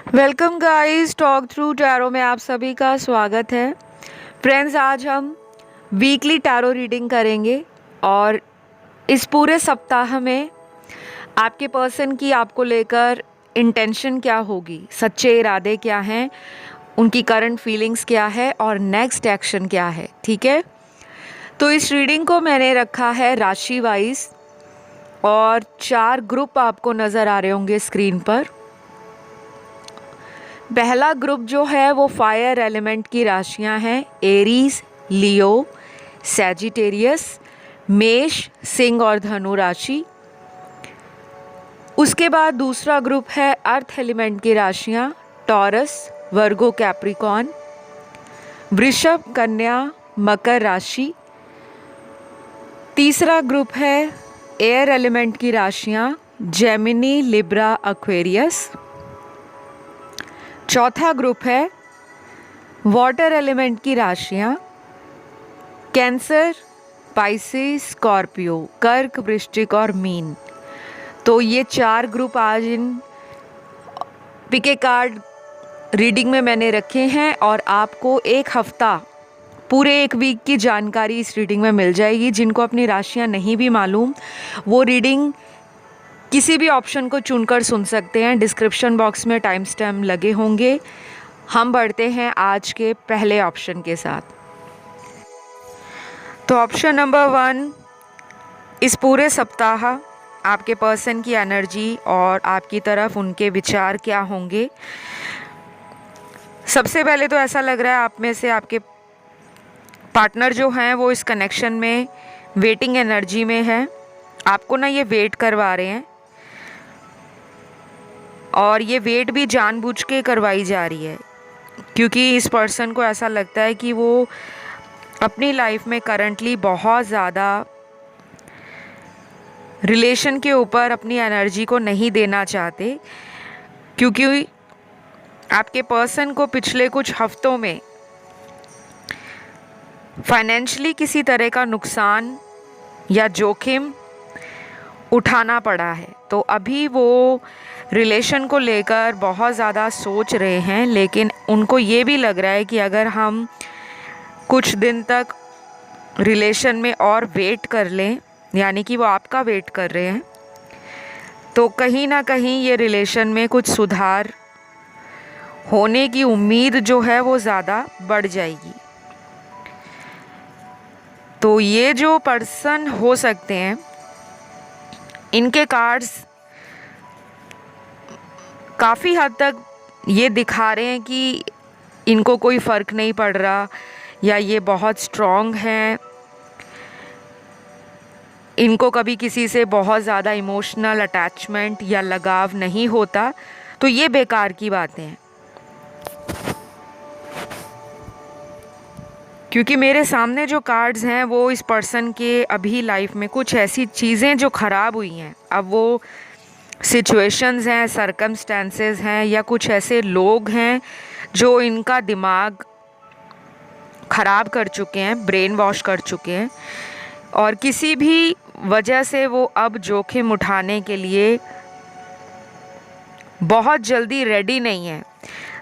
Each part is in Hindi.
Welcome guys, talk through tarot में आप सभी का स्वागत है। फ्रेंड्स, आज हम वीकली टैरो रीडिंग करेंगे और इस पूरे सप्ताह में आपके पर्सन की आपको लेकर इंटेंशन क्या होगी, सच्चे इरादे क्या हैं, उनकी करंट फीलिंग्स क्या है और नेक्स्ट एक्शन क्या है। ठीक है, तो इस रीडिंग को मैंने रखा है राशि वाइज और 4 ग्रुप आपको नज़र आ रहे होंगे स्क्रीन पर। पहला ग्रुप जो है वो फायर एलिमेंट की राशियां हैं, एरीज, लियो, सैजिटेरियस, मेष, सिंह और धनु राशि। उसके बाद दूसरा ग्रुप है अर्थ एलिमेंट की राशियां, टॉरस, वर्गो, कैप्रिकॉन, वृषभ, कन्या, मकर राशि। तीसरा ग्रुप है एयर एलिमेंट की राशियां, जेमिनी, लिब्रा, एक्वेरियस। चौथा ग्रुप है वाटर एलिमेंट की राशियां, कैंसर, पाइसेस, स्कॉर्पियो, कर्क, वृश्चिक और मीन। तो ये 4 ग्रुप आज इन पिके कार्ड रीडिंग में मैंने रखे हैं और आपको एक हफ्ता, पूरे एक वीक की जानकारी इस रीडिंग में मिल जाएगी। जिनको अपनी राशियां नहीं भी मालूम वो रीडिंग किसी भी ऑप्शन को चुनकर सुन सकते हैं। डिस्क्रिप्शन बॉक्स में टाइम स्टैम्प लगे होंगे। हम बढ़ते हैं आज के पहले ऑप्शन के साथ। तो ऑप्शन नंबर 1, इस पूरे सप्ताह आपके पर्सन की एनर्जी और आपकी तरफ उनके विचार क्या होंगे। सबसे पहले तो ऐसा लग रहा है आप में से आपके पार्टनर जो हैं वो इस कनेक्शन में वेटिंग एनर्जी में है। आपको ना ये वेट करवा रहे हैं और ये वेट भी जानबूझ के करवाई जा रही है, क्योंकि इस पर्सन को ऐसा लगता है कि वो अपनी लाइफ में करंटली बहुत ज़्यादा रिलेशन के ऊपर अपनी एनर्जी को नहीं देना चाहते, क्योंकि आपके पर्सन को पिछले कुछ हफ्तों में फाइनेंशियली किसी तरह का नुकसान या जोखिम उठाना पड़ा है। तो अभी वो रिलेशन को लेकर बहुत ज़्यादा सोच रहे हैं, लेकिन उनको ये भी लग रहा है कि अगर हम कुछ दिन तक रिलेशन में और वेट कर लें, यानी कि वो आपका वेट कर रहे हैं, तो कहीं ना कहीं ये रिलेशन में कुछ सुधार होने की उम्मीद जो है वो ज़्यादा बढ़ जाएगी। तो ये जो पर्सन हो सकते हैं, इनके कार्ड्स काफ़ी हद तक ये दिखा रहे हैं कि इनको कोई फ़र्क नहीं पड़ रहा या ये बहुत स्ट्रॉन्ग हैं। इनको कभी किसी से बहुत ज़्यादा इमोशनल अटैचमेंट या लगाव नहीं होता। तो ये बेकार की बातें हैं, क्योंकि मेरे सामने जो कार्ड्स हैं वो इस पर्सन के अभी लाइफ में कुछ ऐसी चीज़ें जो ख़राब हुई हैं, अब वो सिचुएशंस हैं, सरकमस्टेंसेस हैं या कुछ ऐसे लोग हैं जो इनका दिमाग ख़राब कर चुके हैं, ब्रेन वॉश कर चुके हैं, और किसी भी वजह से वो अब जोखिम उठाने के लिए बहुत जल्दी रेडी नहीं है।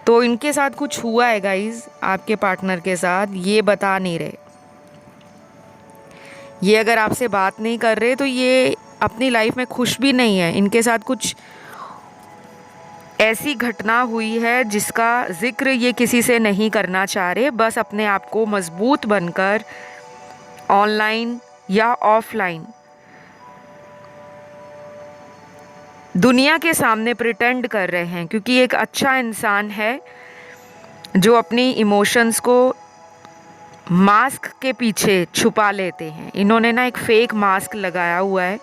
तो इनके साथ कुछ हुआ है गाइज, आपके पार्टनर के साथ, ये बता नहीं रहे। ये अगर आपसे बात नहीं कर रहे तो ये अपनी लाइफ में खुश भी नहीं है। इनके साथ कुछ ऐसी घटना हुई है जिसका जिक्र ये किसी से नहीं करना चाह रहे, बस अपने आप को मजबूत बनकर ऑनलाइन या ऑफलाइन दुनिया के सामने प्रिटेंड कर रहे हैं, क्योंकि एक अच्छा इंसान है जो अपनी इमोशंस को मास्क के पीछे छुपा लेते हैं। इन्होंने ना एक फेक मास्क लगाया हुआ है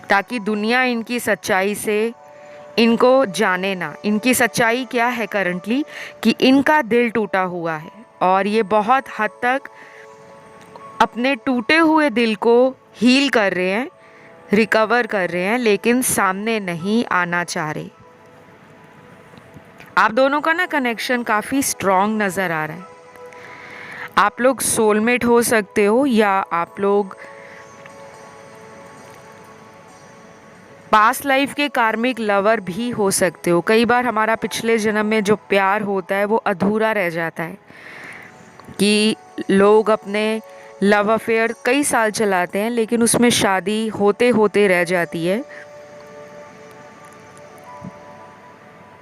ताकि दुनिया इनकी सच्चाई से इनको जाने ना। इनकी सच्चाई क्या है करंटली, कि इनका दिल टूटा हुआ है और ये बहुत हद तक अपने टूटे हुए दिल को हील कर रहे हैं, रिकवर कर रहे हैं, लेकिन सामने नहीं आना चाह रहे। आप दोनों का ना कनेक्शन काफ़ी स्ट्रॉन्ग नज़र आ रहा है। आप लोग सोलमेट हो सकते हो या आप लोग पास्ट लाइफ के कार्मिक लवर भी हो सकते हो। कई बार हमारा पिछले जन्म में जो प्यार होता है वो अधूरा रह जाता है, कि लोग अपने लव अफेयर कई साल चलाते हैं लेकिन उसमें शादी होते होते रह जाती है।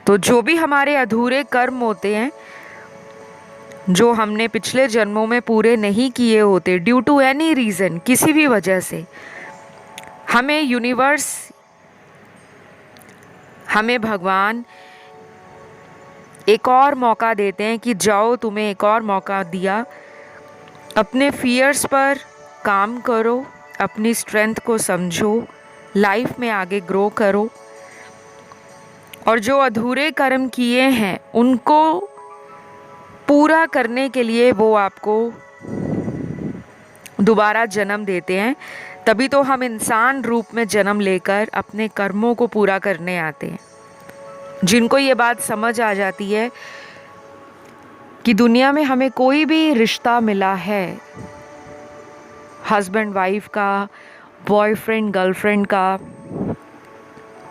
तो जो भी हमारे अधूरे कर्म होते हैं, जो हमने पिछले जन्मों में पूरे नहीं किए होते, ड्यू टू एनी रीज़न, किसी भी वजह से, हमें यूनिवर्स, हमें भगवान एक और मौका देते हैं कि जाओ, तुम्हें एक और मौका दिया, अपने फियर्स पर काम करो, अपनी स्ट्रेंथ को समझो, लाइफ में आगे ग्रो करो, और जो अधूरे कर्म किए हैं उनको पूरा करने के लिए वो आपको दोबारा जन्म देते हैं। तभी तो हम इंसान रूप में जन्म लेकर अपने कर्मों को पूरा करने आते हैं। जिनको ये बात समझ आ जाती है कि दुनिया में हमें कोई भी रिश्ता मिला है, हस्बैंड वाइफ का, बॉयफ्रेंड गर्लफ्रेंड का,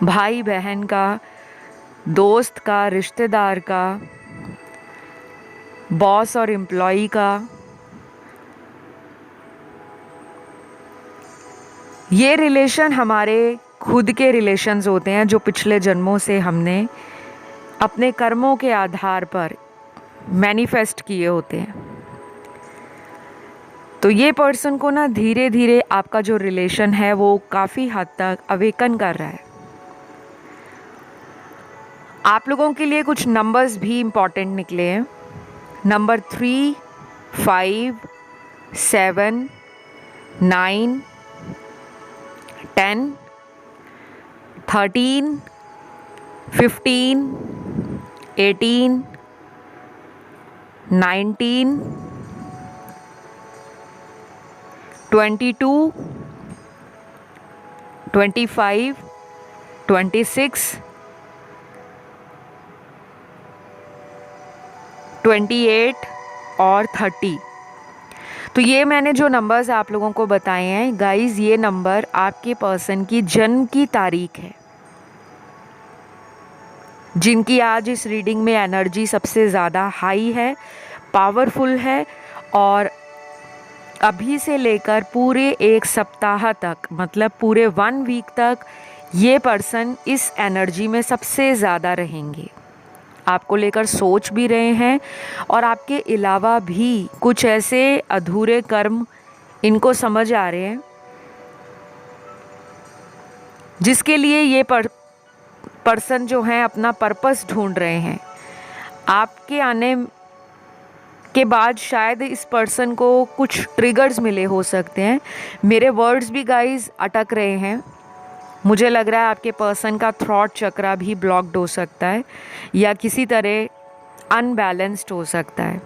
भाई बहन का, दोस्त का, रिश्तेदार का, बॉस और एम्प्लॉई का, ये रिलेशन हमारे खुद के रिलेशंस होते हैं जो पिछले जन्मों से हमने अपने कर्मों के आधार पर मैनिफेस्ट किए होते हैं। तो ये पर्सन को ना धीरे धीरे आपका जो रिलेशन है वो काफ़ी हद तक अवेकन कर रहा है। आप लोगों के लिए कुछ नंबर्स भी इम्पॉर्टेंट निकले हैं। नंबर 3, 5, 7, 9, 10, 13, 15, 18, 19, 22, 25, 26, 28 और 30। तो ये मैंने जो नंबर्स आप लोगों को बताए हैं गाइस, ये नंबर आपके पर्सन की जन्म की तारीख है, जिनकी आज इस रीडिंग में एनर्जी सबसे ज़्यादा हाई है, पावरफुल है, और अभी से लेकर पूरे एक सप्ताह तक, मतलब पूरे 1 वीक तक ये पर्सन इस एनर्जी में सबसे ज़्यादा रहेंगे, आपको लेकर सोच भी रहे हैं, और आपके अलावा भी कुछ ऐसे अधूरे कर्म इनको समझ आ रहे हैं जिसके लिए ये पर्सन जो हैं अपना पर्पस ढूंढ रहे हैं। आपके आने के बाद शायद इस पर्सन को कुछ ट्रिगर्स मिले हो सकते हैं। मेरे वर्ड्स भी गाइस अटक रहे हैं। मुझे लग रहा है आपके पर्सन का थॉट चक्रा भी ब्लॉक्ड हो सकता है या किसी तरह अनबैलेंस्ड हो सकता है।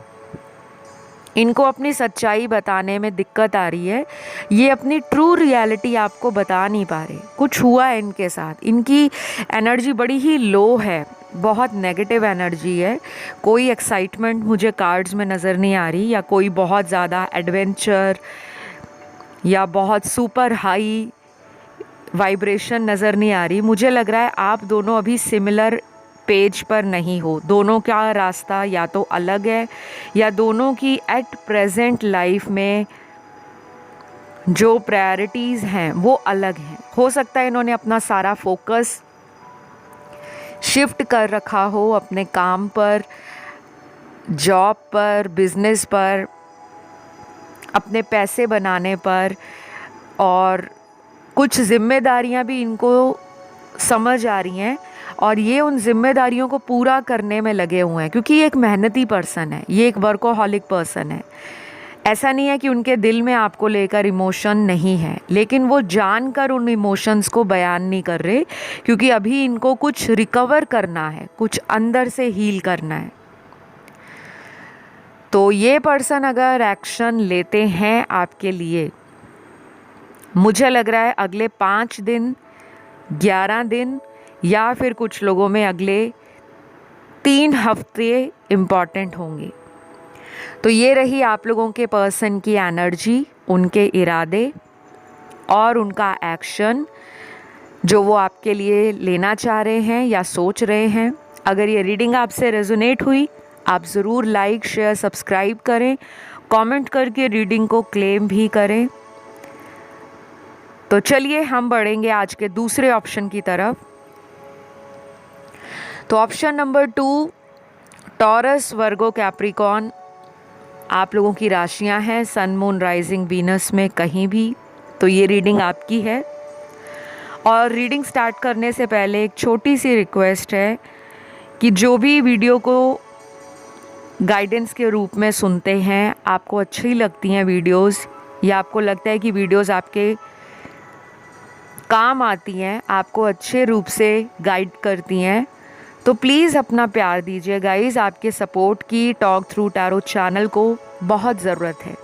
इनको अपनी सच्चाई बताने में दिक्कत आ रही है, ये अपनी ट्रू रियलिटी आपको बता नहीं पा रहे। कुछ हुआ है इनके साथ, इनकी एनर्जी बड़ी ही लो है, बहुत नेगेटिव एनर्जी है। कोई एक्साइटमेंट मुझे कार्ड्स में नज़र नहीं आ रही, या कोई बहुत ज़्यादा एडवेंचर या बहुत सुपर हाई वाइब्रेशन नज़र नहीं आ रही। मुझे लग रहा है आप दोनों अभी सिमिलर पेज पर नहीं हो। दोनों का रास्ता या तो अलग है, या दोनों की एट प्रेजेंट लाइफ में जो प्रायोरिटीज़ हैं वो अलग हैं। हो सकता है इन्होंने अपना सारा फोकस शिफ्ट कर रखा हो अपने काम पर, जॉब पर, बिजनेस पर, अपने पैसे बनाने पर, और कुछ जिम्मेदारियां भी इनको समझ आ रही हैं, और ये उन जिम्मेदारियों को पूरा करने में लगे हुए हैं, क्योंकि ये एक मेहनती पर्सन है, ये एक वर्कोहॉलिक पर्सन है। ऐसा नहीं है कि उनके दिल में आपको लेकर इमोशन नहीं है, लेकिन वो जानकर उन इमोशंस को बयान नहीं कर रहे, क्योंकि अभी इनको कुछ रिकवर करना है, कुछ अंदर से हील करना है। तो ये पर्सन अगर एक्शन लेते हैं आपके लिए, मुझे लग रहा है अगले 5 दिन, 11 दिन, या फिर कुछ लोगों में अगले 3 हफ्ते इम्पॉर्टेंट होंगे। तो ये रही आप लोगों के पर्सन की एनर्जी, उनके इरादे और उनका एक्शन। जो वो आपके लिए लेना चाह रहे हैं या सोच रहे हैं। अगर ये रीडिंग आपसे रेजोनेट हुई, आप ज़रूर लाइक, शेयर, सब्सक्राइब करें, कमेंट करके रीडिंग को क्लेम भी करें। तो चलिए हम बढ़ेंगे आज के दूसरे ऑप्शन की तरफ। तो ऑप्शन नंबर 2, टॉरस, वर्गो, कैप्रिकॉर्न आप लोगों की राशियां हैं, सन, मून, राइजिंग, वीनस में कहीं भी। तो ये रीडिंग आपकी है। और रीडिंग स्टार्ट करने से पहले एक छोटी सी रिक्वेस्ट है कि जो भी वीडियो को गाइडेंस के रूप में सुनते हैं, आपको अच्छी लगती हैं वीडियोस, या आपको लगता है कि वीडियोस आपके काम आती हैं, आपको अच्छे रूप से गाइड करती हैं, तो प्लीज़ अपना प्यार दीजिए गाइस। आपके सपोर्ट की टॉक थ्रू टैरो चैनल को बहुत ज़रूरत है,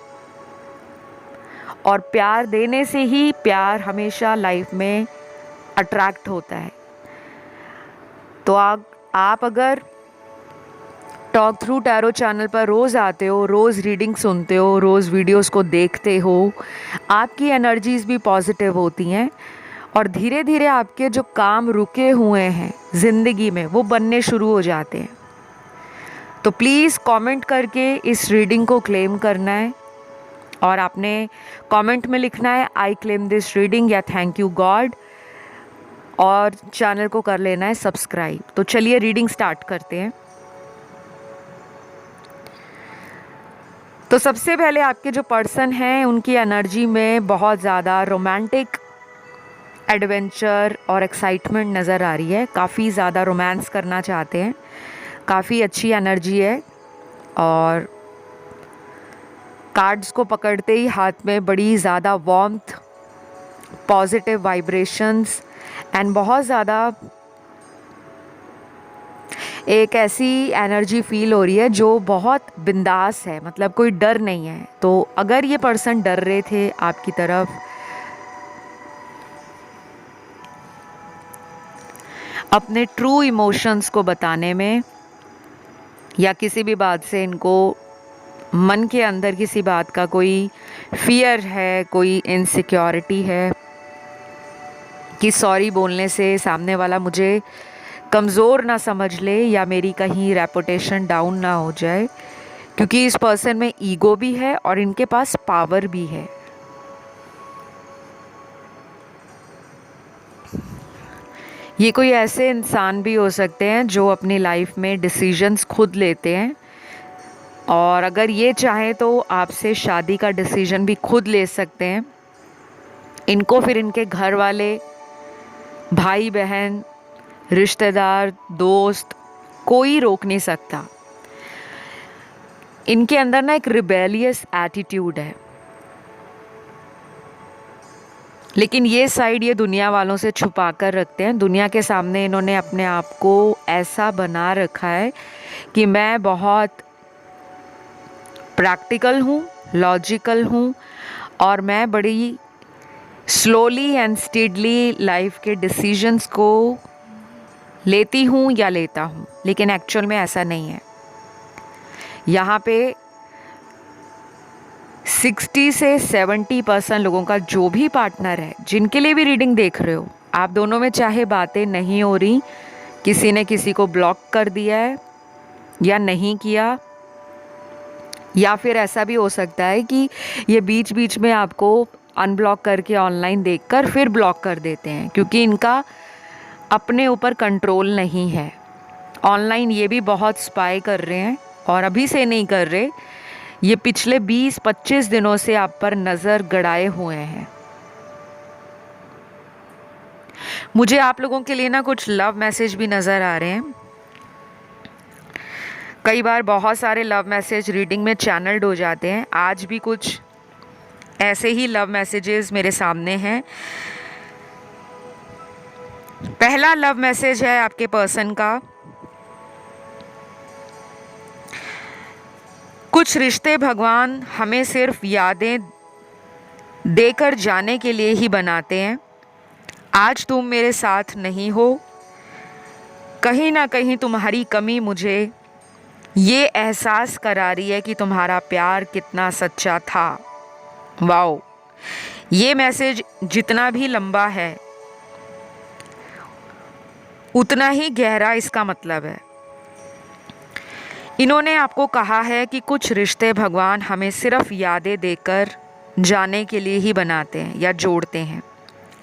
और प्यार देने से ही प्यार हमेशा लाइफ में अट्रैक्ट होता है। तो आप अगर टॉक थ्रू टैरो चैनल पर रोज़ आते हो, रोज़ रीडिंग सुनते हो, रोज़ वीडियोस को देखते हो, आपकी एनर्जीज़ भी पॉजिटिव होती हैं, और धीरे धीरे आपके जो काम रुके हुए हैं ज़िंदगी में वो बनने शुरू हो जाते हैं। तो प्लीज़ कमेंट करके इस रीडिंग को क्लेम करना है, और आपने कमेंट में लिखना है आई क्लेम दिस रीडिंग या थैंक यू गॉड, और चैनल को कर लेना है सब्सक्राइब। तो चलिए रीडिंग स्टार्ट करते हैं। तो सबसे पहले आपके जो पर्सन हैं उनकी एनर्जी में बहुत ज़्यादा रोमांटिक एडवेंचर और एक्साइटमेंट नज़र आ रही है। काफ़ी ज़्यादा रोमांस करना चाहते हैं, काफ़ी अच्छी एनर्जी है, और कार्ड्स को पकड़ते ही हाथ में बड़ी ज़्यादा वार्मथ, पॉजिटिव वाइब्रेशंस एंड बहुत ज़्यादा एक ऐसी एनर्जी फील हो रही है जो बहुत बिंदास है, मतलब कोई डर नहीं है। तो अगर ये पर्सन डर रहे थे आपकी तरफ, अपने ट्रू इमोशंस को बताने में, या किसी भी बात से इनको मन के अंदर किसी बात का कोई फियर है, कोई इनसिक्योरिटी है कि सॉरी बोलने से सामने वाला मुझे कमज़ोर ना समझ ले या मेरी कहीं रेपुटेशन डाउन ना हो जाए, क्योंकि इस पर्सन में ईगो भी है और इनके पास पावर भी है। ये कोई ऐसे इंसान भी हो सकते हैं जो अपनी लाइफ में डिसीजंस खुद लेते हैं, और अगर ये चाहें तो आपसे शादी का डिसीजन भी खुद ले सकते हैं। इनको फिर इनके घर वाले, भाई बहन, रिश्तेदार, दोस्त, कोई रोक नहीं सकता। इनके अंदर ना एक रिबेलियस एटीट्यूड है, लेकिन ये साइड ये दुनिया वालों से छुपा कर रखते हैं। दुनिया के सामने इन्होंने अपने आप को ऐसा बना रखा है कि मैं बहुत प्रैक्टिकल हूँ, लॉजिकल हूँ, और मैं बड़ी स्लोली एंड स्टेडली लाइफ के डिसीजंस को लेती हूँ या लेता हूँ, लेकिन एक्चुअल में ऐसा नहीं है। यहाँ पे 60 से 70% लोगों का जो भी पार्टनर है, जिनके लिए भी रीडिंग देख रहे हो, आप दोनों में चाहे बातें नहीं हो रही, किसी ने किसी को ब्लॉक कर दिया है या नहीं किया, या फिर ऐसा भी हो सकता है कि ये बीच बीच में आपको अनब्लॉक करके ऑनलाइन देखकर फिर ब्लॉक कर देते हैं, क्योंकि इनका अपने ऊपर कंट्रोल नहीं है। ऑनलाइन ये भी बहुत स्पाई कर रहे हैं, और अभी से नहीं कर रहे, ये पिछले 20-25 दिनों से आप पर नज़र गड़ाए हुए हैं। मुझे आप लोगों के लिए ना कुछ लव मैसेज भी नज़र आ रहे हैं। कई बार बहुत सारे लव मैसेज रीडिंग में चैनल्ड हो जाते हैं। आज भी कुछ ऐसे ही लव मैसेजेस मेरे सामने हैं। पहला लव मैसेज है आपके पर्सन का, कुछ रिश्ते भगवान हमें सिर्फ यादें देकर जाने के लिए ही बनाते हैं। आज तुम मेरे साथ नहीं हो, कहीं ना कहीं तुम्हारी कमी मुझे ये एहसास करा रही है कि तुम्हारा प्यार कितना सच्चा था। वाओ, ये मैसेज जितना भी लंबा है, उतना ही गहरा इसका मतलब है। इन्होंने आपको कहा है कि कुछ रिश्ते भगवान हमें सिर्फ यादें देकर जाने के लिए ही बनाते हैं या जोड़ते हैं।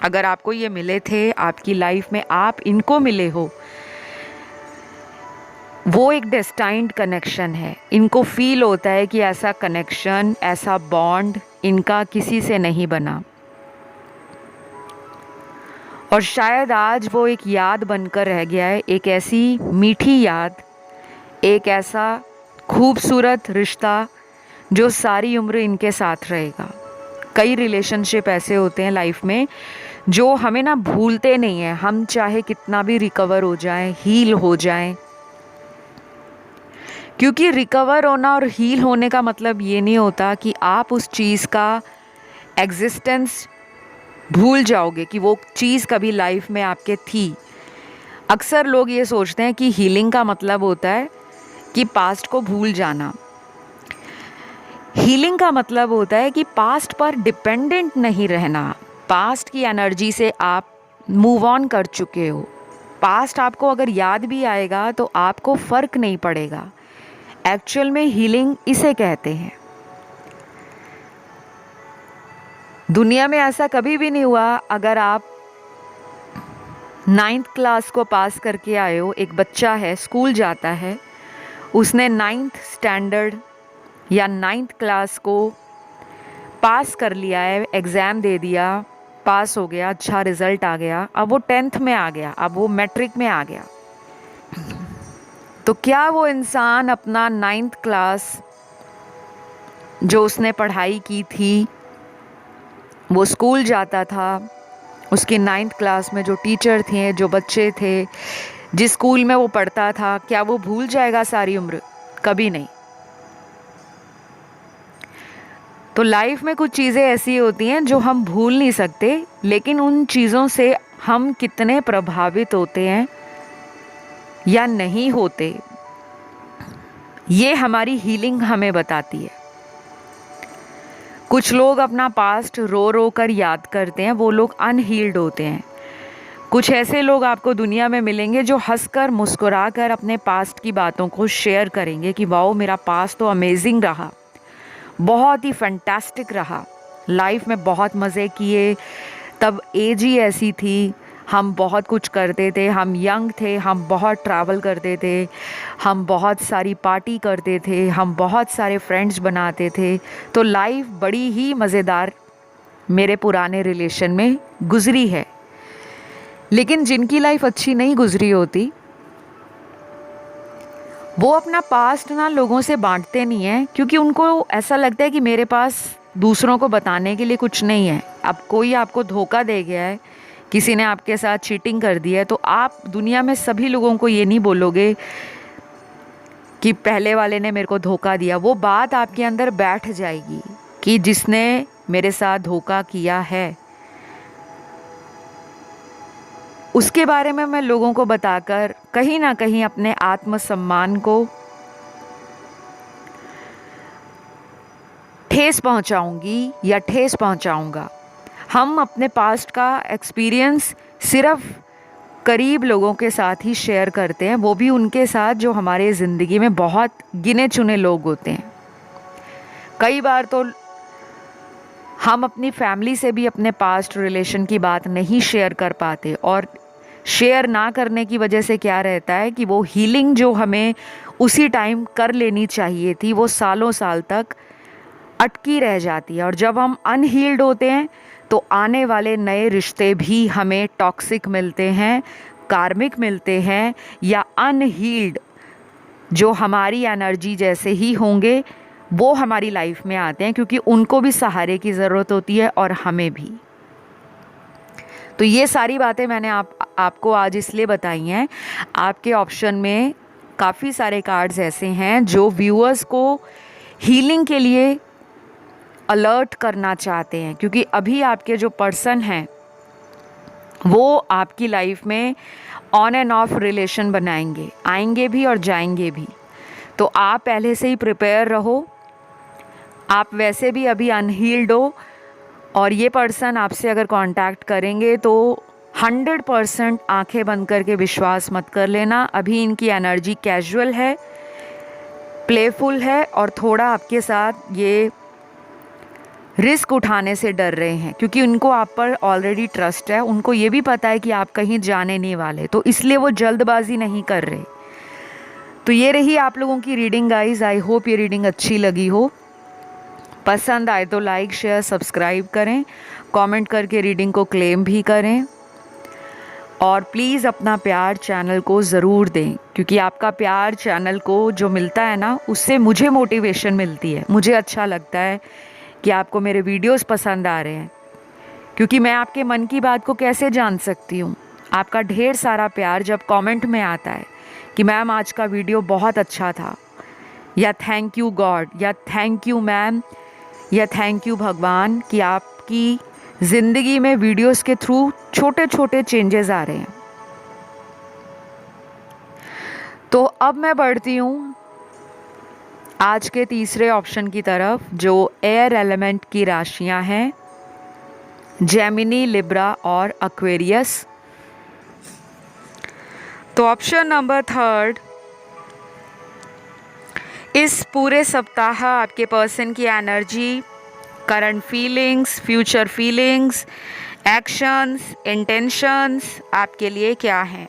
अगर आपको ये मिले थे, आपकी लाइफ में आप इनको मिले हो, वो एक डेस्टाइन्ड कनेक्शन है। इनको फील होता है कि ऐसा कनेक्शन, ऐसा बॉन्ड इनका किसी से नहीं बना, और शायद आज वो एक याद बनकर रह गया है, एक ऐसी मीठी याद, एक ऐसा खूबसूरत रिश्ता जो सारी उम्र इनके साथ रहेगा। कई रिलेशनशिप ऐसे होते हैं लाइफ में जो हमें ना भूलते नहीं हैं, हम चाहे कितना भी रिकवर हो जाएं, हील हो जाएं, क्योंकि रिकवर होना और हील होने का मतलब ये नहीं होता कि आप उस चीज़ का एग्जिस्टेंस भूल जाओगे, कि वो चीज़ कभी लाइफ में आपके थी। अक्सर लोग ये सोचते हैं कि हीलिंग का मतलब होता है कि पास्ट को भूल जाना। हीलिंग का मतलब होता है कि पास्ट पर डिपेंडेंट नहीं रहना। पास्ट की एनर्जी से आप मूव ऑन कर चुके हो। पास्ट आपको अगर याद भी आएगा तो आपको फ़र्क नहीं पड़ेगा। एक्चुअल में हीलिंग इसे कहते हैं। दुनिया में ऐसा कभी भी नहीं हुआ, अगर आप 9th क्लास को पास करके आए हो, एक बच्चा है, स्कूल जाता है, उसने 9th स्टैंडर्ड या 9th क्लास को पास कर लिया है, एग्ज़ाम दे दिया, पास हो गया, अच्छा रिज़ल्ट आ गया, अब वो 10th में आ गया, अब वो मैट्रिक में आ गया, तो क्या वो इंसान अपना 9th क्लास जो उसने पढ़ाई की थी, वो स्कूल जाता था, उसकी 9th क्लास में जो टीचर थे, जो बच्चे थे, जिस स्कूल में वो पढ़ता था, क्या वो भूल जाएगा सारी उम्र? कभी नहीं। तो लाइफ में कुछ चीज़ें ऐसी होती हैं जो हम भूल नहीं सकते, लेकिन उन चीज़ों से हम कितने प्रभावित होते हैं या नहीं होते, ये हमारी हीलिंग हमें बताती है। कुछ लोग अपना पास्ट रो रो कर याद करते हैं, वो लोग अनहील्ड होते हैं। कुछ ऐसे लोग आपको दुनिया में मिलेंगे जो हंसकर मुस्कुराकर अपने पास्ट की बातों को शेयर करेंगे कि वाओ, मेरा पास्ट तो अमेजिंग रहा, बहुत ही फैंटास्टिक रहा, लाइफ में बहुत मज़े किए, तब एज ही ऐसी थी, हम बहुत कुछ करते थे, हम यंग थे, हम बहुत ट्रैवल करते थे, हम बहुत सारी पार्टी करते थे, हम बहुत सारे फ्रेंड्स बनाते थे, तो लाइफ बड़ी ही मज़ेदार मेरे पुराने रिलेशन में गुज़री है। लेकिन जिनकी लाइफ अच्छी नहीं गुज़री होती, वो अपना पास्ट ना लोगों से बांटते नहीं हैं, क्योंकि उनको ऐसा लगता है कि मेरे पास दूसरों को बताने के लिए कुछ नहीं है। अब कोई आपको धोखा दे गया है, किसी ने आपके साथ चीटिंग कर दिया है, तो आप दुनिया में सभी लोगों को ये नहीं बोलोगे कि पहले वाले ने मेरे को धोखा दिया। वो बात आपके अंदर बैठ जाएगी कि जिसने मेरे साथ धोखा किया है, उसके बारे में मैं लोगों को बताकर कहीं ना कहीं अपने आत्मसम्मान को ठेस पहुंचाऊंगी या ठेस पहुंचाऊंगा। हम अपने पास्ट का एक्सपीरियंस सिर्फ करीब लोगों के साथ ही शेयर करते हैं, वो भी उनके साथ जो हमारे ज़िंदगी में बहुत गिने चुने लोग होते हैं। कई बार तो हम अपनी फैमिली से भी अपने पास्ट रिलेशन की बात नहीं शेयर कर पाते, और शेयर ना करने की वजह से क्या रहता है कि वो हीलिंग जो हमें उसी टाइम कर लेनी चाहिए थी, वो सालों साल तक अटकी रह जाती है। और जब हम अनहील्ड होते हैं तो आने वाले नए रिश्ते भी हमें टॉक्सिक मिलते हैं, कार्मिक मिलते हैं, या अनहील्ड जो हमारी एनर्जी जैसे ही होंगे वो हमारी लाइफ में आते हैं, क्योंकि उनको भी सहारे की ज़रूरत होती है और हमें भी। तो ये सारी बातें मैंने आपको आज इसलिए बताई हैं। आपके ऑप्शन में काफ़ी सारे कार्ड्स ऐसे हैं जो व्यूअर्स को हीलिंग के लिए अलर्ट करना चाहते हैं, क्योंकि अभी आपके जो पर्सन हैं वो आपकी लाइफ में ऑन एंड ऑफ रिलेशन बनाएंगे, आएंगे भी और जाएंगे भी। तो आप पहले से ही प्रिपेयर रहो। आप वैसे भी अभी अनहील्ड हो, और ये पर्सन आपसे अगर कांटेक्ट करेंगे तो 100% आंखें बंद करके विश्वास मत कर लेना। अभी इनकी एनर्जी कैजुअल है, प्लेफुल है और थोड़ा आपके साथ ये रिस्क उठाने से डर रहे हैं, क्योंकि उनको आप पर ऑलरेडी ट्रस्ट है। उनको ये भी पता है कि आप कहीं जाने नहीं वाले, तो इसलिए वो जल्दबाजी नहीं कर रहे। तो ये रही आप लोगों की रीडिंग गाइज। आई होप ये रीडिंग अच्छी लगी हो। पसंद आए तो लाइक शेयर सब्सक्राइब करें, कमेंट करके रीडिंग को क्लेम भी करें और प्लीज़ अपना प्यार चैनल को ज़रूर दें, क्योंकि आपका प्यार चैनल को जो मिलता है ना, उससे मुझे मोटिवेशन मिलती है। मुझे अच्छा लगता है कि आपको मेरे वीडियोस पसंद आ रहे हैं, क्योंकि मैं आपके मन की बात को कैसे जान सकती हूँ। आपका ढेर सारा प्यार जब कमेंट में आता है कि मैम आज का वीडियो बहुत अच्छा था, या थैंक यू गॉड, या थैंक यू मैम, या थैंक यू भगवान कि आपकी ज़िंदगी में वीडियोस के थ्रू छोटे छोटे चेंजेस आ रहे हैं। तो अब मैं बढ़ती हूँ आज के तीसरे ऑप्शन की तरफ, जो एयर एलिमेंट की राशियां हैं, जेमिनी, लिब्रा और एक्वेरियस। तो ऑप्शन नंबर 3, इस पूरे सप्ताह आपके पर्सन की energy, current feelings, future feelings, actions, intentions आपके लिए क्या हैं।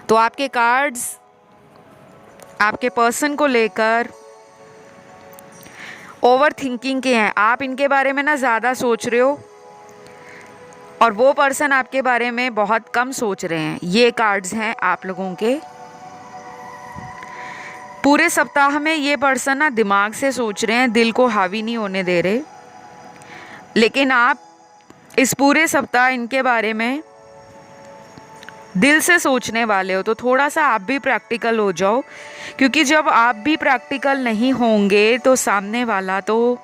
तो आपके कार्ड्स आपके पर्सन को लेकर ओवर थिंकिंग के हैं। आप इनके बारे में ना ज़्यादा सोच रहे हो और वो पर्सन आपके बारे में बहुत कम सोच रहे हैं। ये कार्ड्स हैं आप लोगों के। पूरे सप्ताह में ये पर्सन ना दिमाग से सोच रहे हैं, दिल को हावी नहीं होने दे रहे, लेकिन आप इस पूरे सप्ताह इनके बारे में दिल से सोचने वाले हो। तो थोड़ा सा आप भी प्रैक्टिकल हो जाओ, क्योंकि जब आप भी प्रैक्टिकल नहीं होंगे तो सामने वाला तो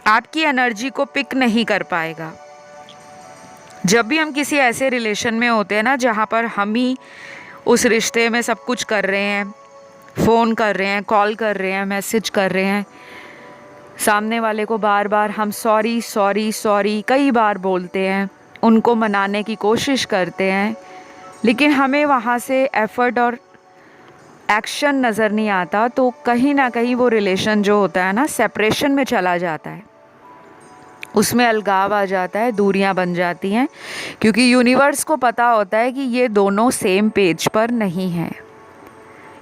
आपकी एनर्जी को पिक नहीं कर पाएगा। जब भी हम किसी ऐसे रिलेशन में होते हैं ना, जहाँ पर हम ही उस रिश्ते में सब कुछ कर रहे हैं, फ़ोन कर रहे हैं, कॉल कर रहे हैं, मैसेज कर रहे हैं, सामने वाले को बार बार हम सॉरी सॉरी सॉरी कई बार बोलते हैं, उनको मनाने की कोशिश करते हैं, लेकिन हमें वहाँ से एफ़र्ट और एक्शन नज़र नहीं आता, तो कहीं ना कहीं वो रिलेशन जो होता है ना, सेपरेशन में चला जाता है, उसमें अलगाव आ जाता है, दूरियां बन जाती हैं, क्योंकि यूनिवर्स को पता होता है कि ये दोनों सेम पेज पर नहीं हैं।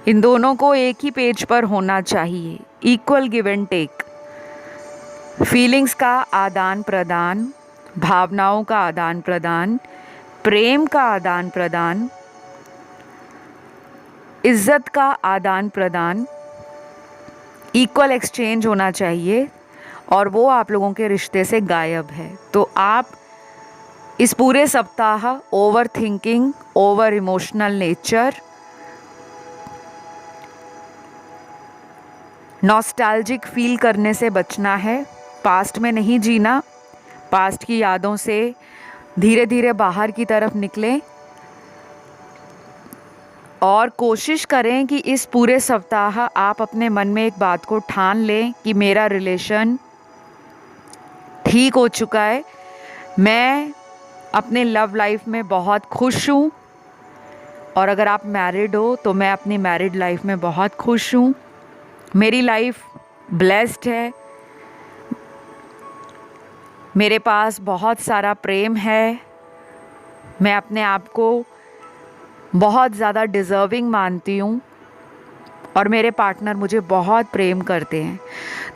इन दोनों को एक ही पेज पर होना चाहिए, equal give and take, feelings का आदान प्रदान, भावनाओं का आदान प्रदान, प्रेम का आदान प्रदान, इज्जत का आदान प्रदान, इक्वल एक्सचेंज होना चाहिए, और वो आप लोगों के रिश्ते से गायब है। तो आप इस पूरे सप्ताह over thinking, over emotional nature, nostalgic feel करने से बचना है, पास्ट में नहीं जीना, पास्ट की यादों से धीरे धीरे बाहर की तरफ निकलें और कोशिश करें कि इस पूरे सप्ताह आप अपने मन में एक बात को ठान लें कि मेरा रिलेशन ठीक हो चुका है, मैं अपने लव लाइफ में बहुत खुश हूँ, और अगर आप मैरिड हो तो मैं अपनी मैरिड लाइफ में बहुत खुश हूँ, मेरी लाइफ ब्लेस्ड है, मेरे पास बहुत सारा प्रेम है, मैं अपने आप को बहुत ज़्यादा डिज़र्विंग मानती हूँ, और मेरे पार्टनर मुझे बहुत प्रेम करते हैं।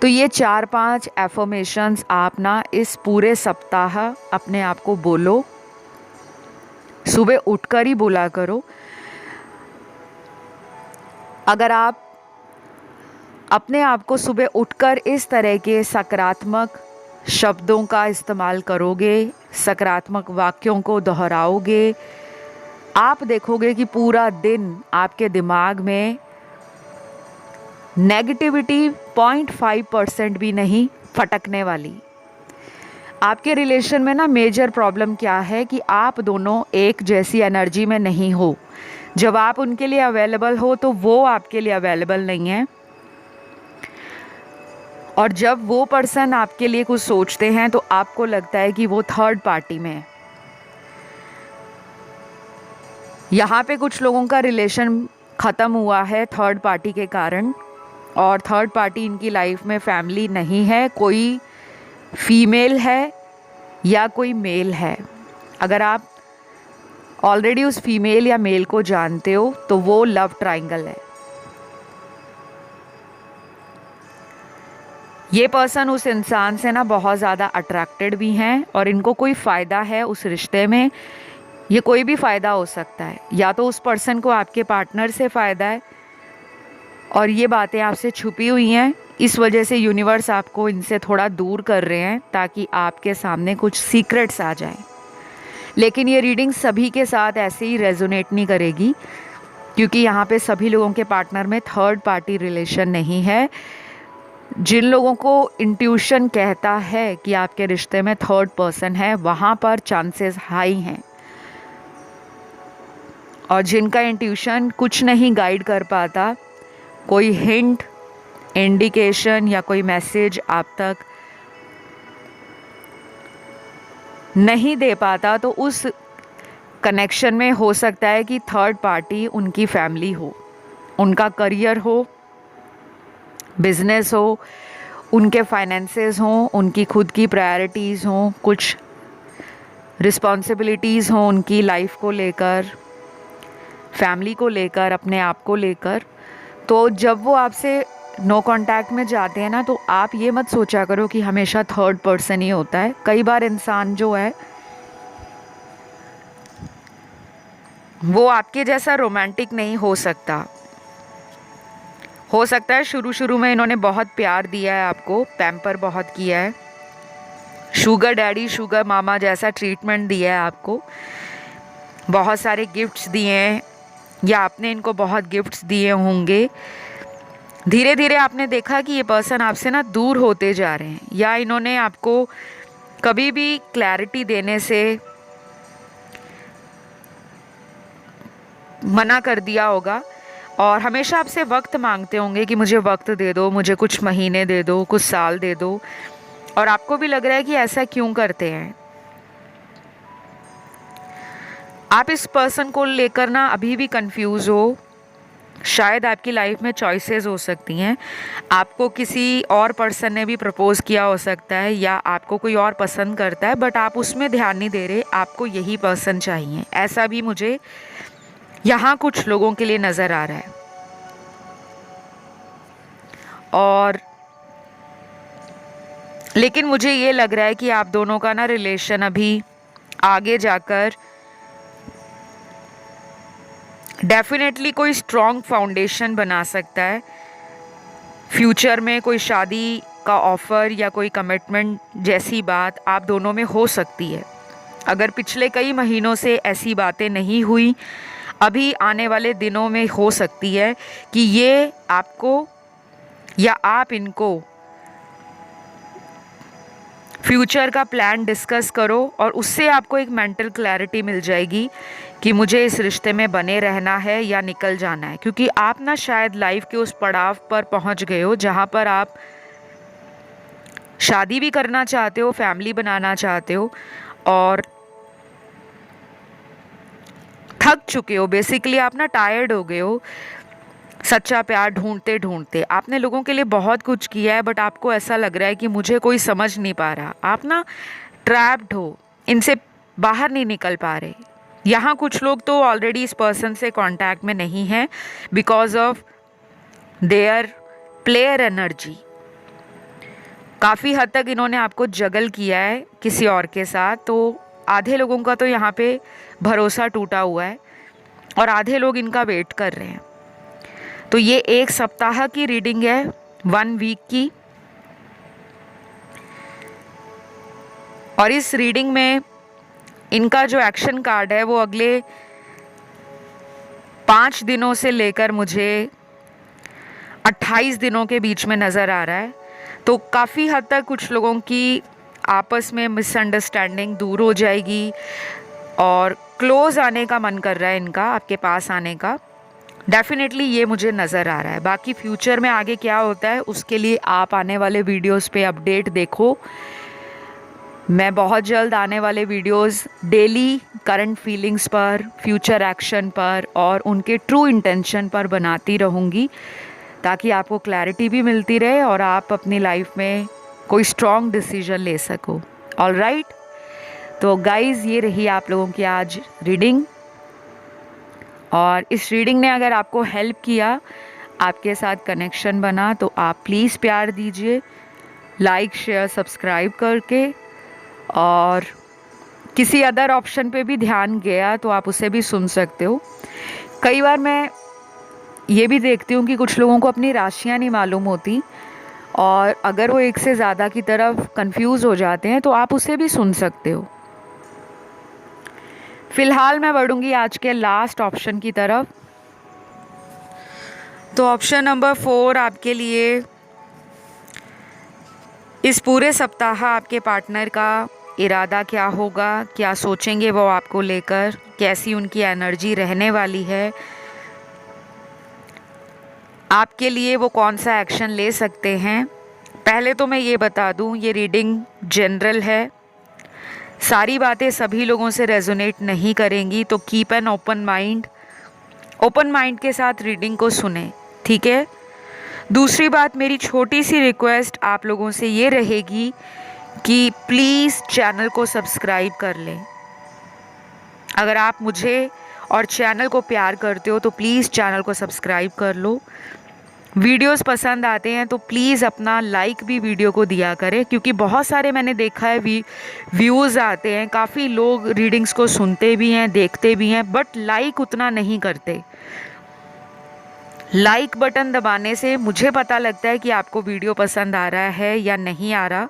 तो ये 4-5 एफर्मेशंस आप ना इस पूरे सप्ताह अपने आप को बोलो, सुबह उठकर ही बोला करो। अगर आप अपने आप को सुबह उठकर इस तरह के सकारात्मक शब्दों का इस्तेमाल करोगे, सकारात्मक वाक्यों को दोहराओगे, आप देखोगे कि पूरा दिन आपके दिमाग में नेगेटिविटी 0.5% भी नहीं फटकने वाली। आपके रिलेशन में ना मेजर प्रॉब्लम क्या है कि आप दोनों एक जैसी एनर्जी में नहीं हो। जब आप उनके लिए अवेलेबल हो तो वो आपके लिए अवेलेबल नहीं है, और जब वो पर्सन आपके लिए कुछ सोचते हैं तो आपको लगता है कि वो थर्ड पार्टी में है। यहाँ पे कुछ लोगों का रिलेशन ख़त्म हुआ है थर्ड पार्टी के कारण, और थर्ड पार्टी इनकी लाइफ में फैमिली नहीं है, कोई फीमेल है या कोई मेल है। अगर आप ऑलरेडी उस फीमेल या मेल को जानते हो तो वो लव ट्रायंगल है। ये पर्सन उस इंसान से ना बहुत ज़्यादा अट्रैक्टेड भी हैं और इनको कोई फ़ायदा है उस रिश्ते में। ये कोई भी फ़ायदा हो सकता है, या तो उस पर्सन को आपके पार्टनर से फ़ायदा है और ये बातें आपसे छुपी हुई हैं, इस वजह से यूनिवर्स आपको इनसे थोड़ा दूर कर रहे हैं ताकि आपके सामने कुछ सीक्रेट्स आ जाएं। लेकिन ये रीडिंग सभी के साथ ऐसे ही रेजोनेट नहीं करेगी, क्योंकि यहाँ पे सभी लोगों के पार्टनर में थर्ड पार्टी रिलेशन नहीं है। जिन लोगों को इंट्यूशन कहता है कि आपके रिश्ते में थर्ड पर्सन है, वहाँ पर चांसेस हाई हैं। और जिनका इंट्यूशन कुछ नहीं गाइड कर पाता, कोई हिंट, इंडिकेशन या कोई मैसेज आप तक नहीं दे पाता, तो उस कनेक्शन में हो सकता है कि थर्ड पार्टी उनकी फैमिली हो, उनका करियर हो, बिजनेस हो, उनके फाइनेंसेस हों, उनकी खुद की प्रायोरिटीज़ हों, कुछ रिस्पॉन्सिबिलिटीज़ हों उनकी लाइफ को लेकर, फैमिली को लेकर, अपने आप को लेकर। तो जब वो आपसे नो कांटेक्ट में जाते हैं ना, तो आप ये मत सोचा करो कि हमेशा थर्ड पर्सन ही होता है। कई बार इंसान जो है वो आपके जैसा रोमांटिक नहीं हो सकता। हो सकता है शुरू शुरू में इन्होंने बहुत प्यार दिया है आपको, पैम्पर बहुत किया है, शुगर डैडी शुगर मामा जैसा ट्रीटमेंट दिया है आपको, बहुत सारे गिफ्ट्स दिए हैं या आपने इनको बहुत गिफ्ट्स दिए होंगे। धीरे धीरे आपने देखा कि ये पर्सन आपसे ना दूर होते जा रहे हैं, या इन्होंने आपको कभी भी क्लैरिटी देने से मना कर दिया होगा और हमेशा आपसे वक्त मांगते होंगे कि मुझे वक्त दे दो, मुझे कुछ महीने दे दो, कुछ साल दे दो। और आपको भी लग रहा है कि ऐसा क्यों करते हैं। आप इस पर्सन को लेकर ना अभी भी कंफ्यूज हो। शायद आपकी लाइफ में चॉइसेस हो सकती हैं, आपको किसी और पर्सन ने भी प्रपोज किया हो सकता है, या आपको कोई और पसंद करता है बट आप उसमें ध्यान नहीं दे रहे, आपको यही पर्सन चाहिए। ऐसा भी मुझे यहाँ कुछ लोगों के लिए नज़र आ रहा है। और लेकिन मुझे ये लग रहा है कि आप दोनों का ना रिलेशन अभी आगे जाकर डेफिनेटली कोई स्ट्रॉन्ग फाउंडेशन बना सकता है। फ्यूचर में कोई शादी का ऑफ़र या कोई कमिटमेंट जैसी बात आप दोनों में हो सकती है। अगर पिछले कई महीनों से ऐसी बातें नहीं हुई, अभी आने वाले दिनों में हो सकती है कि ये आपको या आप इनको फ्यूचर का प्लान डिस्कस करो और उससे आपको एक मेंटल क्लैरिटी मिल जाएगी कि मुझे इस रिश्ते में बने रहना है या निकल जाना है। क्योंकि आप ना शायद लाइफ के उस पड़ाव पर पहुंच गए हो जहां पर आप शादी भी करना चाहते हो, फैमिली बनाना चाहते हो और थक चुके हो। बेसिकली आप ना टायर्ड हो गए हो सच्चा प्यार ढूंढते ढूंढते। आपने लोगों के लिए बहुत कुछ किया है बट आपको ऐसा लग रहा है कि मुझे कोई समझ नहीं पा रहा। आप ना ट्रैप्ड हो, इनसे बाहर नहीं निकल पा रहे। यहाँ कुछ लोग तो ऑलरेडी इस पर्सन से कांटेक्ट में नहीं हैं because of their player energy. काफ़ी हद तक इन्होंने आपको जगल किया है किसी और के साथ, तो आधे लोगों का तो यहाँ पे भरोसा टूटा हुआ है और आधे लोग इनका वेट कर रहे हैं। तो ये 1 सप्ताह की रीडिंग है, 1 वीक की। और इस रीडिंग में इनका जो एक्शन कार्ड है वो अगले 5 दिनों से लेकर मुझे 28 दिनों के बीच में नज़र आ रहा है। तो काफ़ी हद तक कुछ लोगों की आपस में मिसअंडरस्टैंडिंग दूर हो जाएगी और क्लोज आने का मन कर रहा है इनका, आपके पास आने का। डेफिनेटली ये मुझे नज़र आ रहा है। बाकी फ्यूचर में आगे क्या होता है उसके लिए आप आने वाले वीडियोस पे अपडेट देखो। मैं बहुत जल्द आने वाले वीडियोस डेली करंट फीलिंग्स पर, फ्यूचर एक्शन पर और उनके ट्रू इंटेंशन पर बनाती रहूँगी, ताकि आपको क्लैरिटी भी मिलती रहे और आप अपनी लाइफ में कोई स्ट्रॉन्ग डिसीजन ले सको। ऑलराइट, तो गाइज़ ये रही आप लोगों की आज रीडिंग, और इस रीडिंग ने अगर आपको हेल्प किया, आपके साथ कनेक्शन बना, तो आप प्लीज़ प्यार दीजिए लाइक शेयर सब्सक्राइब करके, और किसी अदर ऑप्शन पे भी ध्यान गया तो आप उसे भी सुन सकते हो। कई बार मैं ये भी देखती हूँ कि कुछ लोगों को अपनी राशियाँ नहीं मालूम होती, और अगर वो एक से ज़्यादा की तरफ कंफ्यूज हो जाते हैं तो आप उसे भी सुन सकते हो। फ़िलहाल मैं बढ़ूँगी आज के लास्ट ऑप्शन की तरफ। तो ऑप्शन नंबर 4 आपके लिए, इस पूरे सप्ताह आपके पार्टनर का इरादा क्या होगा, क्या सोचेंगे वो आपको लेकर, कैसी उनकी एनर्जी रहने वाली है, आपके लिए वो कौन सा एक्शन ले सकते हैं। पहले तो मैं ये बता दूं, ये रीडिंग जनरल है, सारी बातें सभी लोगों से रेजोनेट नहीं करेंगी, तो keep an open mind, open mind के साथ रीडिंग को सुने, ठीक है। दूसरी बात, मेरी छोटी सी रिक्वेस्ट आप लोगों से ये रहेगी कि प्लीज़ चैनल को सब्सक्राइब कर लें। अगर आप मुझे और चैनल को प्यार करते हो तो प्लीज़ चैनल को सब्सक्राइब कर लो। वीडियोस पसंद आते हैं तो प्लीज़ अपना लाइक भी वीडियो को दिया करें, क्योंकि बहुत सारे मैंने देखा है व्यूज़ आते हैं, काफ़ी लोग रीडिंग्स को सुनते भी हैं, देखते भी हैं, बट लाइक उतना नहीं करते। लाइक बटन दबाने से मुझे पता लगता है कि आपको वीडियो पसंद आ रहा है या नहीं आ रहा,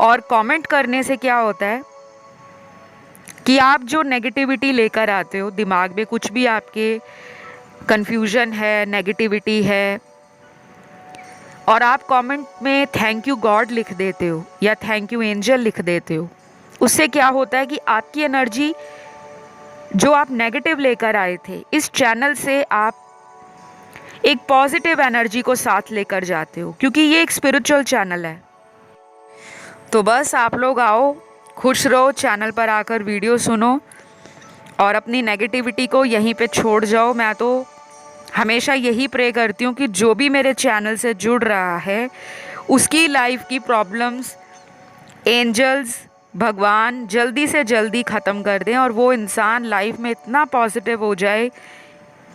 और कमेंट करने से क्या होता है कि आप जो नेगेटिविटी लेकर आते हो दिमाग में, कुछ भी आपके कन्फ्यूजन है, नेगेटिविटी है, और आप कमेंट में थैंक यू गॉड लिख देते हो या थैंक यू एंजल लिख देते हो, उससे क्या होता है कि आपकी एनर्जी जो आप नेगेटिव लेकर आए थे, इस चैनल से आप एक पॉजिटिव एनर्जी को साथ लेकर जाते हो, क्योंकि ये एक स्पिरिचुअल चैनल है। तो बस आप लोग आओ, खुश रहो, चैनल पर आकर वीडियो सुनो और अपनी नेगेटिविटी को यहीं पे छोड़ जाओ। मैं तो हमेशा यही प्रे करती हूँ कि जो भी मेरे चैनल से जुड़ रहा है उसकी लाइफ की प्रॉब्लम्स एंजल्स, भगवान जल्दी से जल्दी ख़त्म कर दें, और वो इंसान लाइफ में इतना पॉजिटिव हो जाए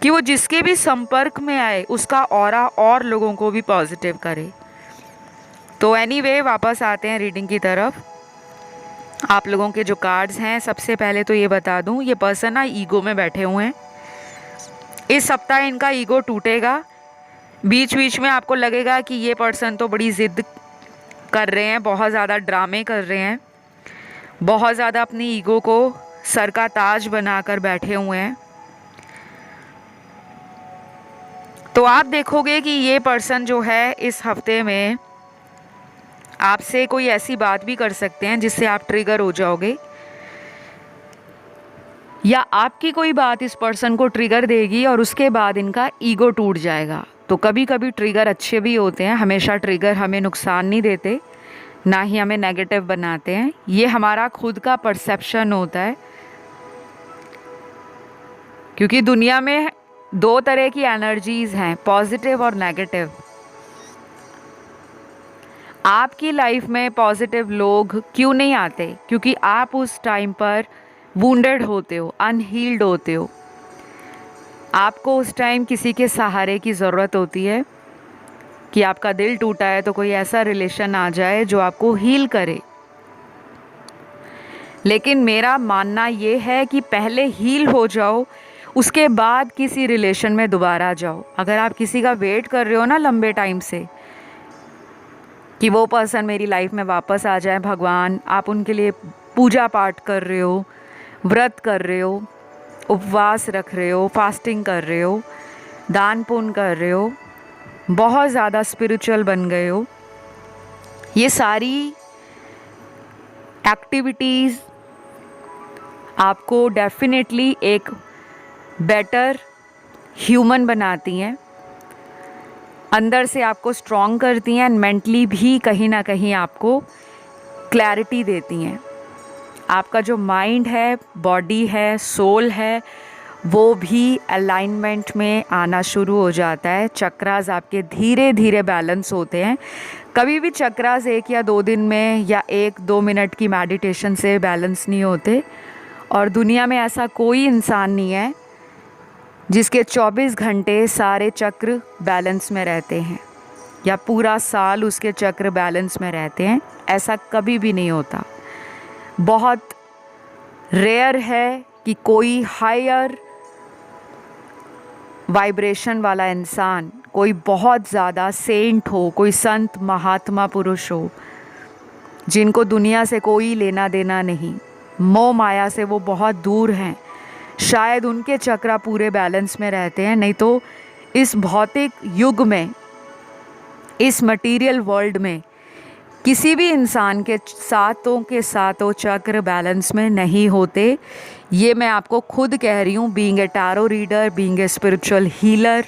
कि वो जिसके भी संपर्क में आए उसका ऑरा और लोगों को भी पॉजिटिव करे। तो एनीवे, वापस आते हैं रीडिंग की तरफ। आप लोगों के जो कार्ड्स हैं, सबसे पहले तो ये बता दूं, ये पर्सन ना ईगो में बैठे हुए हैं। इस सप्ताह इनका ईगो टूटेगा। बीच बीच में आपको लगेगा कि ये पर्सन तो बड़ी ज़िद कर रहे हैं, बहुत ज़्यादा ड्रामे कर रहे हैं, बहुत ज़्यादा अपनी ईगो को सर का ताज बनाकर बैठे हुए हैं। तो आप देखोगे कि ये पर्सन जो है इस हफ्ते में आपसे कोई ऐसी बात भी कर सकते हैं जिससे आप ट्रिगर हो जाओगे, या आपकी कोई बात इस पर्सन को ट्रिगर देगी और उसके बाद इनका ईगो टूट जाएगा। तो कभी कभी ट्रिगर अच्छे भी होते हैं, हमेशा ट्रिगर हमें नुकसान नहीं देते, ना ही हमें नेगेटिव बनाते हैं। ये हमारा खुद का परसेप्शन होता है, क्योंकि दुनिया में 2 तरह की एनर्जीज़ हैं, पॉजिटिव और नेगेटिव। आपकी लाइफ में पॉजिटिव लोग क्यों नहीं आते? क्योंकि आप उस टाइम पर वुंडेड होते हो, अनहील्ड होते हो। आपको उस टाइम किसी के सहारे की ज़रूरत होती है कि आपका दिल टूटा है तो कोई ऐसा रिलेशन आ जाए जो आपको हील करे। लेकिन मेरा मानना ये है कि पहले हील हो जाओ, उसके बाद किसी रिलेशन में दोबारा जाओ। अगर आप किसी का वेट कर रहे हो ना लंबे टाइम से कि वो पर्सन मेरी लाइफ में वापस आ जाए, भगवान आप उनके लिए पूजा पाठ कर रहे हो, व्रत कर रहे हो, उपवास रख रहे हो, फास्टिंग कर रहे हो, दान पुण्य कर रहे हो, बहुत ज़्यादा स्पिरिचुअल बन गए हो, ये सारी एक्टिविटीज़ आपको डेफिनेटली एक बेटर ह्यूमन बनाती हैं, अंदर से आपको स्ट्रॉन्ग करती हैं, एंड मेंटली भी कहीं ना कहीं आपको क्लैरिटी देती हैं। आपका जो माइंड है, बॉडी है, सोल है, वो भी अलाइनमेंट में आना शुरू हो जाता है। चक्रास आपके धीरे धीरे बैलेंस होते हैं। कभी भी चक्रास 1 या 2 दिन में या 1-2 मिनट की मेडिटेशन से बैलेंस नहीं होते। और दुनिया में ऐसा कोई इंसान नहीं है जिसके 24 घंटे सारे चक्र बैलेंस में रहते हैं या पूरा साल उसके चक्र बैलेंस में रहते हैं। ऐसा कभी भी नहीं होता। बहुत रेयर है कि कोई हायर वाइब्रेशन वाला इंसान, कोई बहुत ज़्यादा सेंट हो, कोई संत महात्मा पुरुष हो, जिनको दुनिया से कोई लेना देना नहीं, मोह माया से वो बहुत दूर हैं, शायद उनके चक्र पूरे बैलेंस में रहते हैं। नहीं तो इस भौतिक युग में, इस मटेरियल वर्ल्ड में किसी भी इंसान के सातों चक्र बैलेंस में नहीं होते। ये मैं आपको खुद कह रही हूँ, being a tarot reader, being a spiritual healer,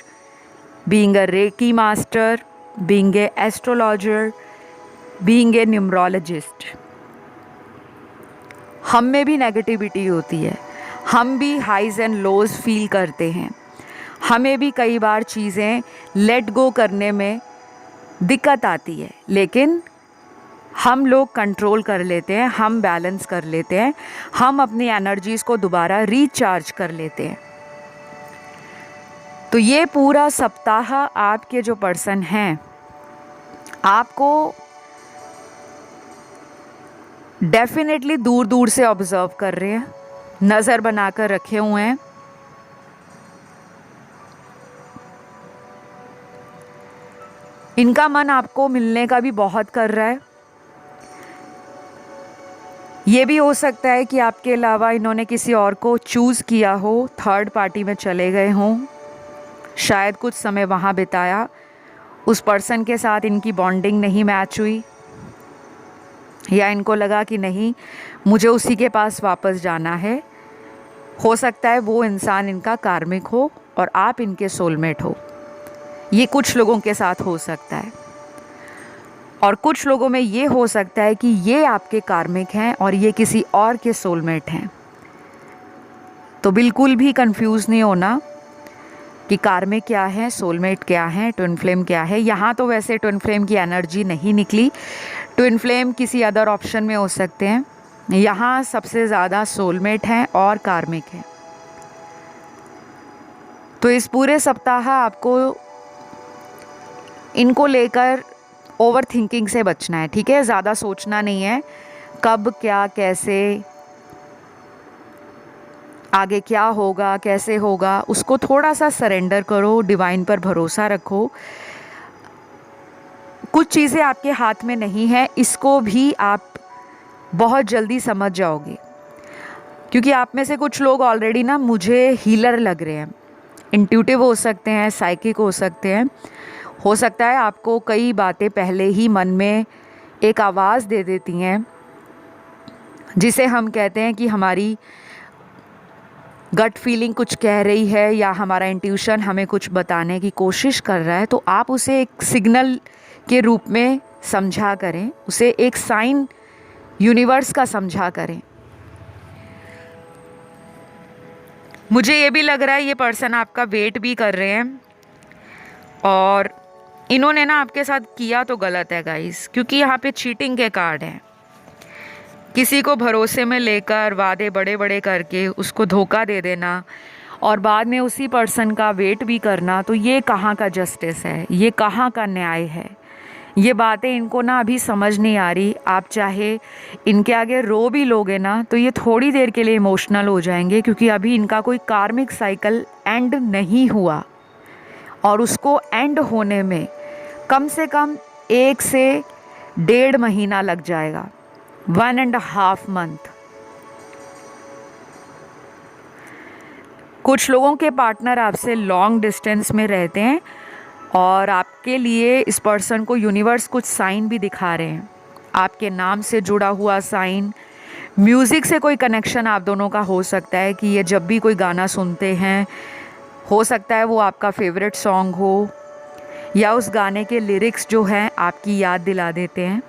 being a reiki master, being a astrologer, being a numerologist. हम में भी नेगेटिविटी होती है, हम भी हाइज एंड लोज फील करते हैं, हमें भी कई बार चीज़ें लेट गो करने में दिक्कत आती है, लेकिन हम लोग कंट्रोल कर लेते हैं, हम बैलेंस कर लेते हैं, हम अपनी एनर्जीज़ को दोबारा रिचार्ज कर लेते हैं। तो ये पूरा सप्ताह आपके जो पर्सन हैं आपको डेफिनेटली दूर दूर से ऑब्जर्व कर रहे हैं, नज़र बनाकर रखे हुए हैं। इनका मन आपको मिलने का भी बहुत कर रहा है। ये भी हो सकता है कि आपके अलावा इन्होंने किसी और को चूज़ किया हो, थर्ड पार्टी में चले गए हों, शायद कुछ समय वहाँ बिताया, उस पर्सन के साथ इनकी बॉन्डिंग नहीं मैच हुई, या इनको लगा कि नहीं मुझे उसी के पास वापस जाना है। हो सकता है वो इंसान इनका कार्मिक हो और आप इनके सोलमेट हो। ये कुछ लोगों के साथ हो सकता है, और कुछ लोगों में ये हो सकता है कि ये आपके कार्मिक हैं और ये किसी और के सोलमेट हैं। तो बिल्कुल भी कंफ्यूज नहीं होना कि कार्मिक क्या है, सोलमेट क्या है, ट्विन फ्लेम क्या है। यहाँ तो वैसे ट्विन फ्लेम की एनर्जी नहीं निकली, ट्विन फ्लेम किसी अदर ऑप्शन में हो सकते हैं। यहाँ सबसे ज़्यादा सोलमेट हैं और कार्मिक हैं। तो इस पूरे सप्ताह आपको इनको लेकर ओवर थिंकिंग से बचना है, ठीक है। ज़्यादा सोचना नहीं है कब क्या कैसे आगे क्या होगा कैसे होगा, उसको थोड़ा सा सरेंडर करो, डिवाइन पर भरोसा रखो। कुछ चीज़ें आपके हाथ में नहीं है, इसको भी आप बहुत जल्दी समझ जाओगे, क्योंकि आप में से कुछ लोग ऑलरेडी ना मुझे हीलर लग रहे हैं। इंट्यूटिव हो सकते हैं, साइकिक हो सकते हैं। हो सकता है आपको कई बातें पहले ही मन में एक आवाज़ दे देती हैं, जिसे हम कहते हैं कि हमारी गट फीलिंग कुछ कह रही है या हमारा इंट्यूशन हमें कुछ बताने की कोशिश कर रहा है। तो आप उसे एक सिग्नल के रूप में समझा करें, उसे एक साइन यूनिवर्स का समझा करें। मुझे ये भी लग रहा है ये पर्सन आपका वेट भी कर रहे हैं, और इन्होंने ना आपके साथ किया तो गलत है गाइस, क्योंकि यहाँ पे चीटिंग के कार्ड हैं। किसी को भरोसे में लेकर वादे बड़े बड़े करके उसको धोखा दे देना और बाद में उसी पर्सन का वेट भी करना, तो ये कहाँ का जस्टिस है, ये कहाँ का न्याय है। ये बातें इनको ना अभी समझ नहीं आ रही। आप चाहे इनके आगे रो भी लोगे ना तो ये थोड़ी देर के लिए इमोशनल हो जाएंगे, क्योंकि अभी इनका कोई कार्मिक साइकिल एंड नहीं हुआ, और उसको एंड होने में कम से कम 1 से 1.5 महीना लग जाएगा, 1.5 मंथ। कुछ लोगों के पार्टनर आपसे लॉन्ग डिस्टेंस में रहते हैं और आपके लिए इस पर्सन को यूनिवर्स कुछ साइन भी दिखा रहे हैं। आपके नाम से जुड़ा हुआ साइन, म्यूज़िक से कोई कनेक्शन आप दोनों का हो सकता है कि ये जब भी कोई गाना सुनते हैं, हो सकता है वो आपका फेवरेट सॉन्ग हो, या उस गाने के लिरिक्स जो हैं आपकी याद दिला देते हैं,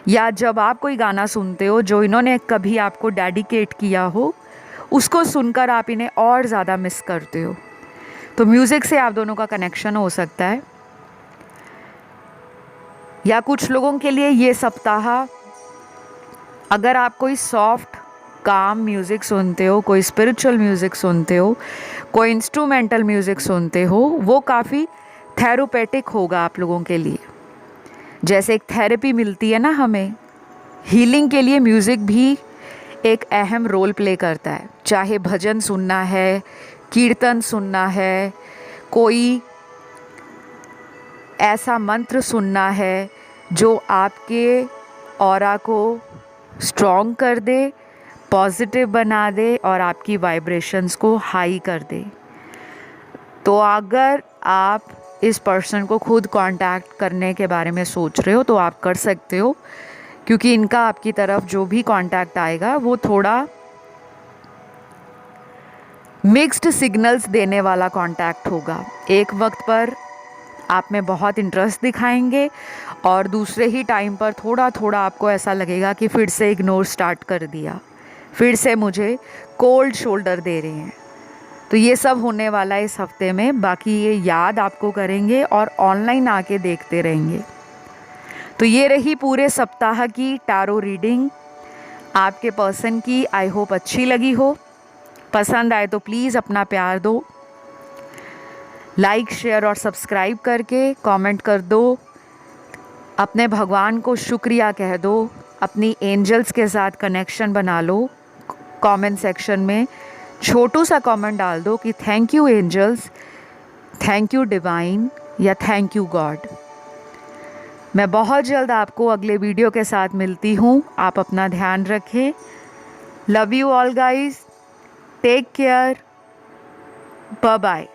या जब आप कोई गाना सुनते हो जो इन्होंने कभी आपको डेडिकेट किया हो, उसको सुनकर आप इन्हें और ज़्यादा मिस करते हो। तो म्यूज़िक से आप दोनों का कनेक्शन हो सकता है। या कुछ लोगों के लिए ये सप्ताह, अगर आप कोई सॉफ्ट काम म्यूज़िक सुनते हो, कोई स्पिरिचुअल म्यूज़िक सुनते हो, कोई इंस्ट्रूमेंटल म्यूज़िक सुनते हो, वो काफ़ी थेरेपेटिक होगा आप लोगों के लिए। जैसे एक थेरेपी मिलती है ना हमें, हीलिंग के लिए म्यूज़िक भी एक अहम रोल प्ले करता है। चाहे भजन सुनना है, कीर्तन सुनना है, कोई ऐसा मंत्र सुनना है जो आपके ऑरा को स्ट्रॉन्ग कर दे, पॉजिटिव बना दे और आपकी वाइब्रेशंस को हाई कर दे। तो अगर आप इस पर्सन को खुद कांटेक्ट करने के बारे में सोच रहे हो तो आप कर सकते हो, क्योंकि इनका आपकी तरफ जो भी कांटेक्ट आएगा वो थोड़ा मिक्स्ड सिग्नल्स देने वाला कांटेक्ट होगा। एक वक्त पर आप में बहुत इंटरेस्ट दिखाएंगे और दूसरे ही टाइम पर थोड़ा थोड़ा आपको ऐसा लगेगा कि फिर से इग्नोर स्टार्ट कर दिया, फिर से मुझे कोल्ड शोल्डर दे रहे हैं। तो ये सब होने वाला है इस हफ्ते में। बाकी ये याद आपको करेंगे और ऑनलाइन आके देखते रहेंगे। तो ये रही पूरे सप्ताह की टैरो रीडिंग आपके पर्सन की। आई होप अच्छी लगी हो। पसंद आए तो प्लीज़ अपना प्यार दो, लाइक शेयर और सब्सक्राइब करके कमेंट कर दो, अपने भगवान को शुक्रिया कह दो, अपनी एंजल्स के साथ कनेक्शन बना लो। कमेंट सेक्शन में छोटू सा कमेंट डाल दो कि thank you angels, thank you divine या थैंक यू गॉड। मैं बहुत जल्द आपको अगले वीडियो के साथ मिलती हूँ। आप अपना ध्यान रखें। Love you all guys, take care, bye bye.